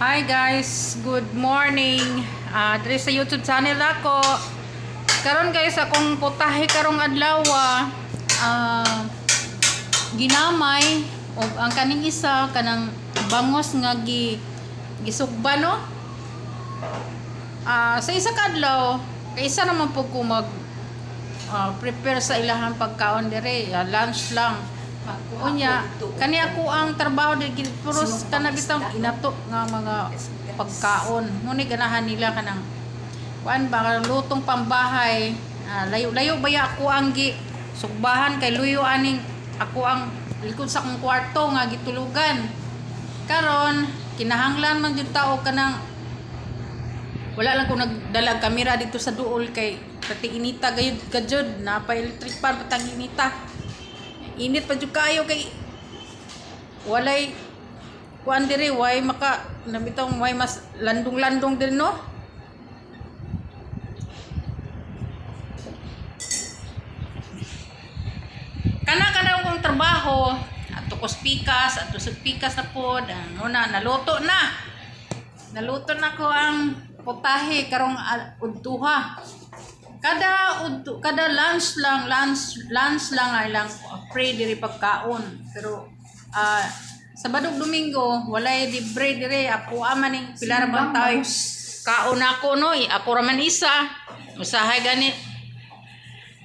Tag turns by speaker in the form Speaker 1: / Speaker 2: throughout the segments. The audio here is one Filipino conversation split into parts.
Speaker 1: Hi guys, good morning. Diri sa YouTube channel ako. Karon guys, akong putahe karong adlaw, ginamay o ang kaning isa kanang bangos nga gisugba no. Sa isa ka adlaw, kay isa naman po ko mag prepare sa ilahang pagkaon dire, lunch lang. Unya, kani ako ang trabaho diri puros kana bitang inato nga mga pagkaon. Muni ganahan nila kanang kuan ba lutong pambahay. Layo-layo baya ako ang sugbahan kay luyo aning ako ang likod sa akong kwarto nga gitulugan. Karon kinahanglan man jud tao kanang wala lang ko nagdalag kamera dito sa duol kay pati inita gayud kajud na pa electric fan patang inita. Init pa jud kayo kay walay kuan diri way maka nabitong way mas landong-landong din no. Kana kong trabaho ato ko pikas ato sa pikas na pod ano na naluto na ko ang putahe karong udtuha. Kada lunch lang ay lang pray diri pagkaon. Pero Sabado Domingo walay libre diri ako amaning pila ra bang tayo kaon ako no ako ra man isa usahay gani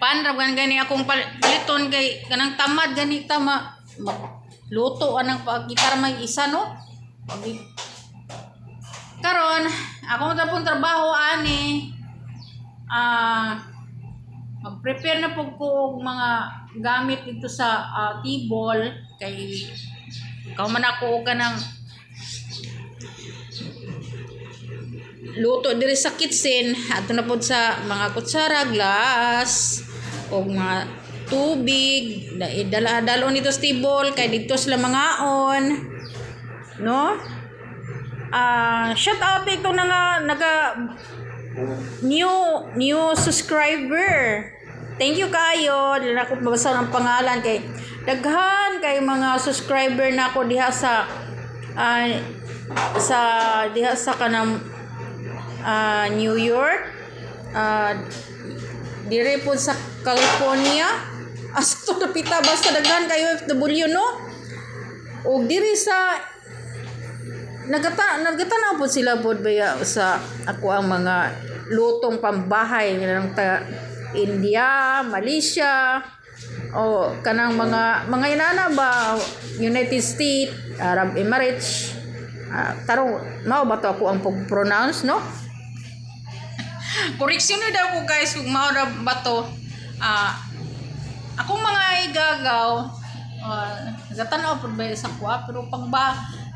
Speaker 1: panrab gani akong paliton kay kanang tamad gani tama luto anang pagkita ra may isa no karon ako tapon trabaho ani mag-prepare na po ko mga gamit dito sa table kay ikaw man ako ka ng luto diri sa kitchen ato na po sa mga kutsara, glass o mga tubig dala-dalon dito sa table kay dito sila mangaon no. Shout out ito na naga new subscriber. Thank you kayo. Dili na ko mabasa ang pangalan kay daghan kay mga subscriber na ako diha sa kanang New York. Dire po sa California. Asto napita basta daghan kayo FW no. Og diri sa nagata po sila pod baya sa ako ang mga lutong pambahay ng India, Malaysia o kanang mga inana ba United States, Arab Emirates. Tarong mao ba to ako ang pronounce no? Correction na daw ko guys kung mao ba to. Akong mga igagaw nagatan pod baya sa kuha pero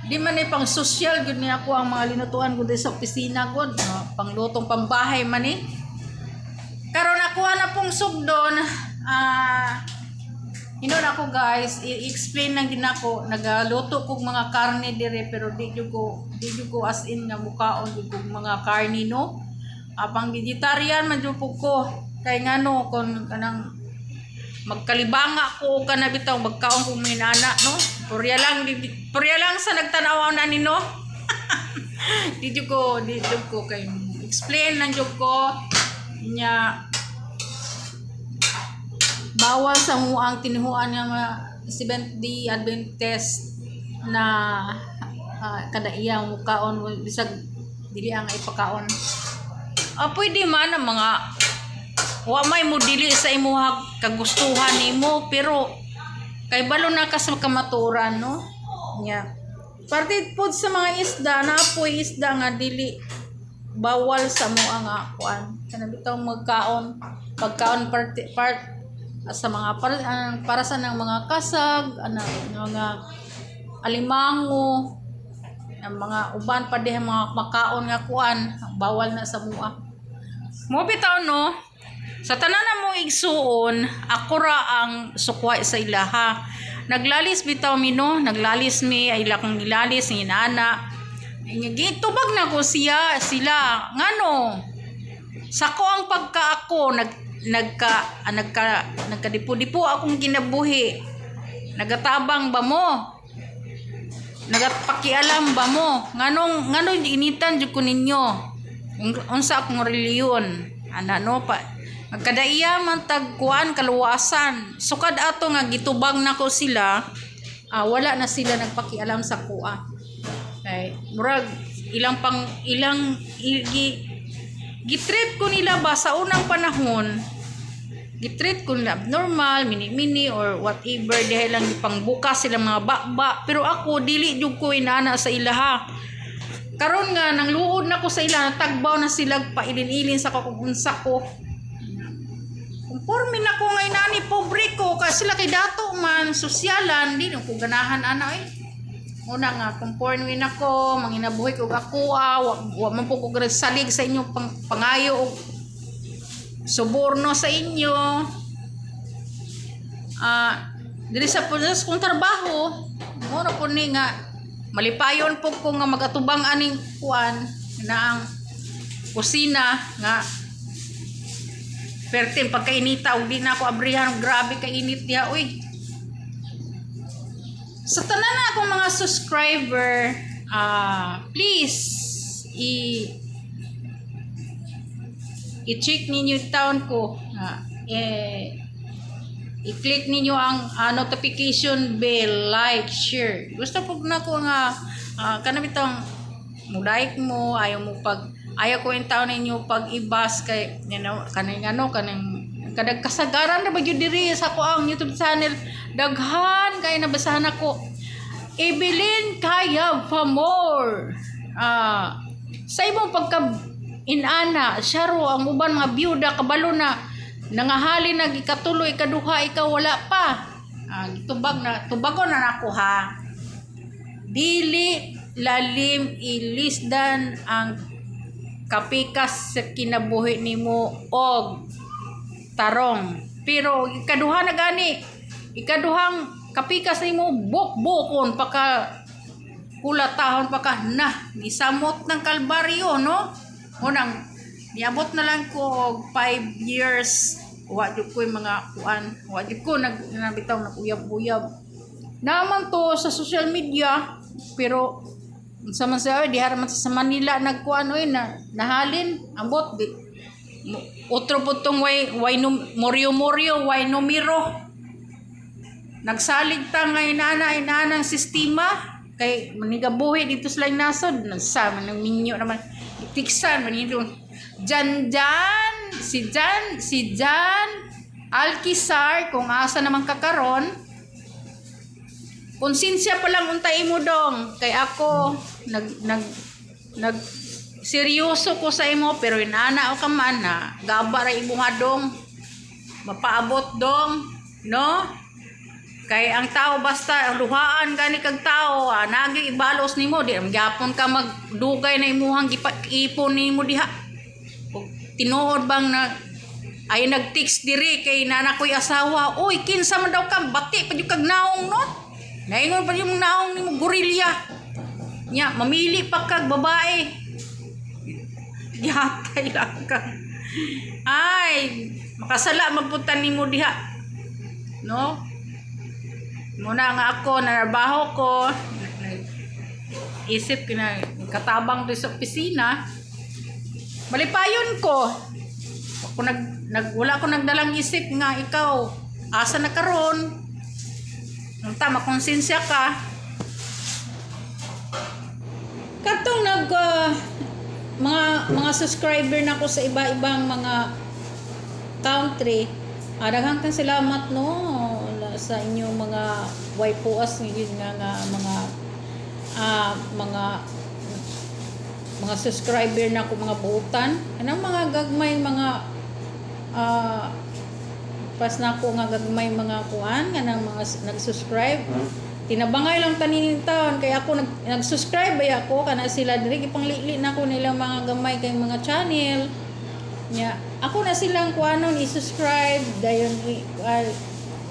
Speaker 1: di man pang social gud ni ako ang mga linutuan ko sa opisina gud panglutong pambahay man karon ako na pong sugdon hinon ako guys i-explain lang din ako nagaluto kog mga karne dire pero di jud ko as in nga mukaon jud kog mga karne no. Pang vegetarian man jud ko kay ngano kon kanang magkalibanga ko kana bitaw magkaon kong minana no. Purya lang sa nagtanaw na ni no. di jud ko kay explain lang jud ko nya bawal sa mo ang tinuhuan nga mga Seventh-day Adventist na kada iyang mukaon bisag dili ang ipakaon. Pwede man ang mga wa may mo dili sa imuha kagustuhan nimo pero kay balo na kas kamaturan no nya parte pod sa mga isda na apoy isda nga dili bawal sa mo ang kuan kana bitaw magkaon pagkaon part sa mga para sa nang mga kasag mga alimango ang mga uban pa diha mga makaon nga kuan bawal na sa mo bitaw no. Sa tanan na mo igsuon, ako ra ang sukway sa ilaha. Naglalis bitaw mi no, naglalis mi ay lakang gilalis ng inana. Gitubag na ko sila ngano. Sako ang pagkaako nagkadipo-dipo akong kinabuhi. Nagatabang ba mo? nagapakialam ba mo nganong initan jud ko ninyo unsa akong reliyon ana no pa magkadaiya man tagkuan kaluwasan sukad ato nga gitubag nako sila wala na sila nagpakialam sa kuha kay murag gitreat ko nila ba sa unang panahon gitreat ko nila abnormal, mini-mini or whatever dahil lang ipangbukas sila mga bakba pero ako dili jud ko inana sa ilaha karon nga nang luod na ko sa ila natagbaw na sila pailin-ilin sa kakunsa ko conforme na ko ngay nani pobre ko kasi sila kay dato man sosyalan di ko ganahan ana una nga conforme na ko manginabuhi ko ako wa man po ko salig sa inyo pangayo suborno sa inyo diri sa punas kong trabaho mura po ni nga malipayon po ko nga magatubang aning kuan na ang kusina nga pertin pagkainita og di na ako abrihan grabe ka init diha uy sa tanan na akong mga subscriber please i-check ninyo taon ko i-click ninyo ang notification bell, like, share gusto po na ko nga kanabitang like mo ayaw ko yung taon ninyo pag ibas kay kanang kadag kasagaran na ba yun diri sa ko ang YouTube channel daghan kay nabasahan ako Evelyn Kaya pa more sa ibang pagka inana siya ro ang uban mga byuda kabalo na nangahali na gikatuloy ikaduha ikaw wala pa tubagon na nako ha dili lalim ilisdan ang kapikas sa kinabuhi nimo og tarong pero ikaduha na gani ikaduhang kapikas nimo bukbukon paka kulatahon paka na gisamot ng kalbaryo no unang niabot na lang ko 5 years wa jud ko mga kuan wa jud ko nabitaw na uyab-uyab naman to sa social media pero unsa man sa diha man sa Manila nagkuan na nahalin ambot di otro putong way moryo way numero nagsalig ta nga inanang sistema kay manigabuhi dito sa laing nasod sa man minyo naman tiksan manito si Jan Alkisar kung asa naman kakaron konsensya pa lang untay mo dong kay ako nag seryoso ko sa imo pero inana o ka man na gaba ra imuha dong mapaabot dong no kay ang tao basta luhaan gani kag tao nagi ibalos nimo di gyapon ka magdugay na imuhang ipon nimo diha ug tinuod bang na ay nag-text diri kay nana ko'y asawa oy kinsa man daw ka bati pa jud kag naong no naingon pa yung naong nimo gorilya nya mamili pa kag babae gihatay lang ka ay makasala magpunta nimo diha no muna nga ako narabaho ko isip ko na katabang doon sa opisina malipayon ko ako wala ko nagdalang isip nga ikaw asa na karon nung tama konsensya ka katong mga subscriber na ko sa iba-ibang mga country daghang kang salamat no sa inyong mga waipuas ngayon nga mga subscriber na ko mga buutan anong mga gagmay mga pas na ko nga gagmay mga kuan nga nang mga nag-subscribe tinabangay lang tanin taon kaya ako nag-subscribe ay ako kana sila diri ipanglili na ko nilang mga gamay kay mga channel nya ako na silang kuanon i-subscribe dayon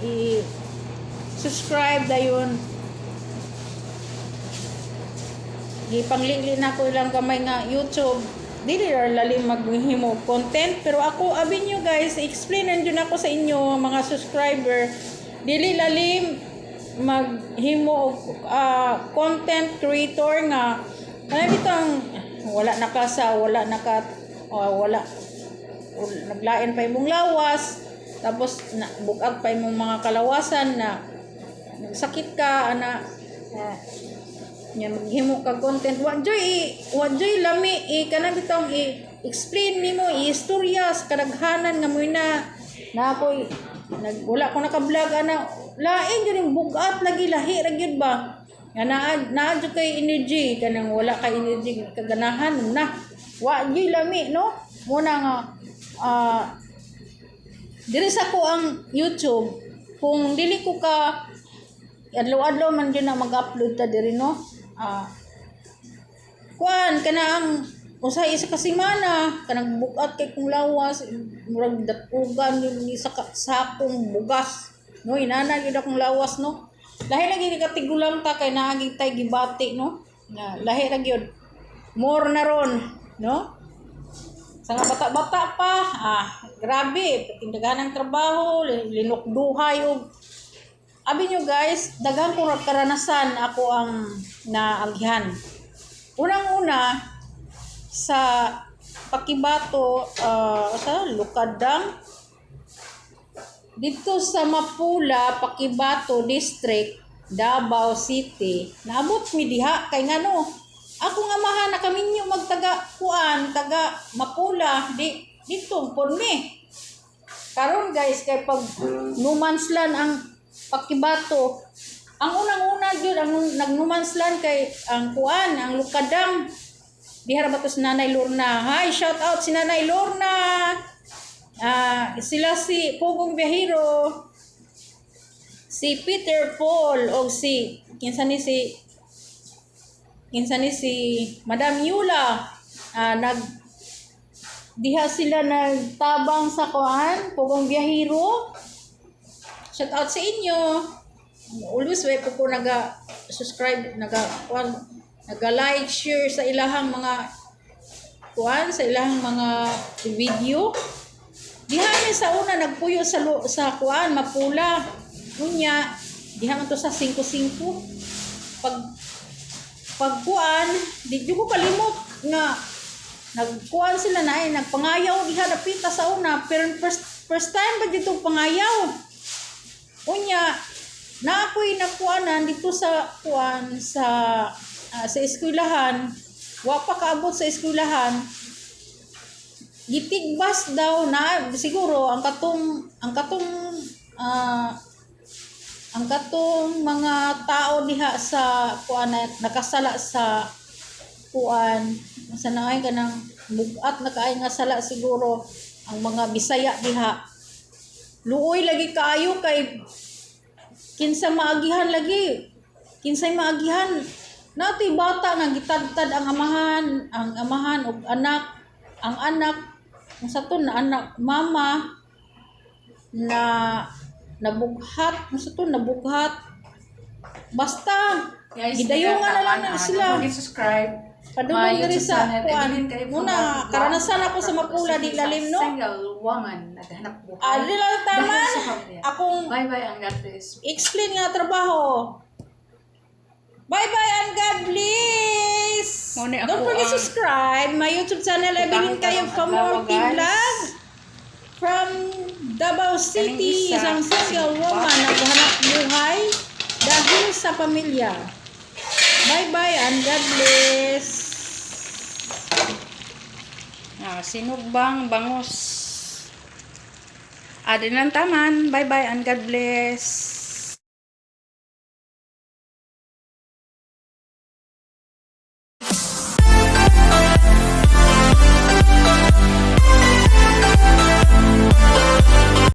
Speaker 1: i-subscribe dayon gipanglili na ko ilang kamay nga YouTube dili lalim maghimo content pero ako abin nyo guys explainan jud ako sa inyo mga subscriber dili lalim maghimo og content creator nga bitang wala naglain pa imong lawas, tapos bugag pa imong mga kalawasan na sakit ka ana nya maghimo ka content wa joy lami kana bitong explain nimo istorya sa kadaghanan nga moy na ako'y wala ko naka-vlog ana lain gyud bugat lagi lahi ra gyud ba nga naa jud kay energy kanang wala kay energy kaganahan na wa joy lami no muna nga diri sa ko ang YouTube kung dili ko ka adlaw-adlaw man gyud na mag-upload ta diri no kuan kana ang usa isa ka semana kanang bukat kay kung lawas murag dapugan yung isa ka sakong bugas no inana gyud akong lawas no lahi na gyud katigulang ta kay naagi tay gibati no lahi ra gyud more na ron no sa nga bata-bata pa grabe tindaganang trabaho linukduhay og abi nyo guys, daghang ko karanasan ako ang naagyan. Unang-una, sa Pakibato, sa Lukadang, dito sa Mapula, Pakibato District, Davao City, naabot mi diha, kay ngano, ako nga maha na kami nyo magtaga Mapula, dito, pon mi. Karon guys, kay pag numanslan ang Pakibato. Ang unang-una gyud ang nagnumanslan kay ang kuan, ang Lukadang. Dihara ba to si Nanay Lorna. Hi, shout out si Nanay Lorna. Sila si Pugong Biyahiro, si Peter Paul o kinsa ni si Madam Yula. Diha sila nagtabang sa kuan, Pugong Biyahiro. Shout out sa inyo. Always way po naga-subscribe, naga-like, share sa ilahang mga sa ilahang mga video. Diha ni sa una nagpuyo sa Mapula. Unya, diha man to sa 5-5. Pag kuan, di ko kalimot nga nagkuan sila na nagpangayaw diha napita sa una, pero first time ba dito pangayaw? Unya, na ako'y nakuanan dito sa eskwelahan, wa pa kaabot sa eskwelahan, gitigbas daw na siguro ang katong mga tao diha sa kuan nakasala sa kuan sa naay kanang bugat na kaay nga sala siguro ang mga Bisaya diha. Luoy lagi kaayo kay kinsay maagihan natoy bata nga gitadtad ang amahan og anak ang anak sa to na anak mama na nabughat basta gidayungan na lang sila
Speaker 2: subscribe
Speaker 1: padulong diri sa kuan muna karanasan ako sa Mapula di lalim no
Speaker 2: single woman naghanap buhay
Speaker 1: lang taman akong
Speaker 2: bye ang God bless
Speaker 1: explain nga trabaho. Bye and God bless. Don't forget to subscribe my YouTube channel. Ibigin kayo for more vlog from Davao City, isang single woman naghanap buhay dahil sa pamilya. Bye and God bless. Sinugbang bangos. Adin lang taman. Bye and God bless.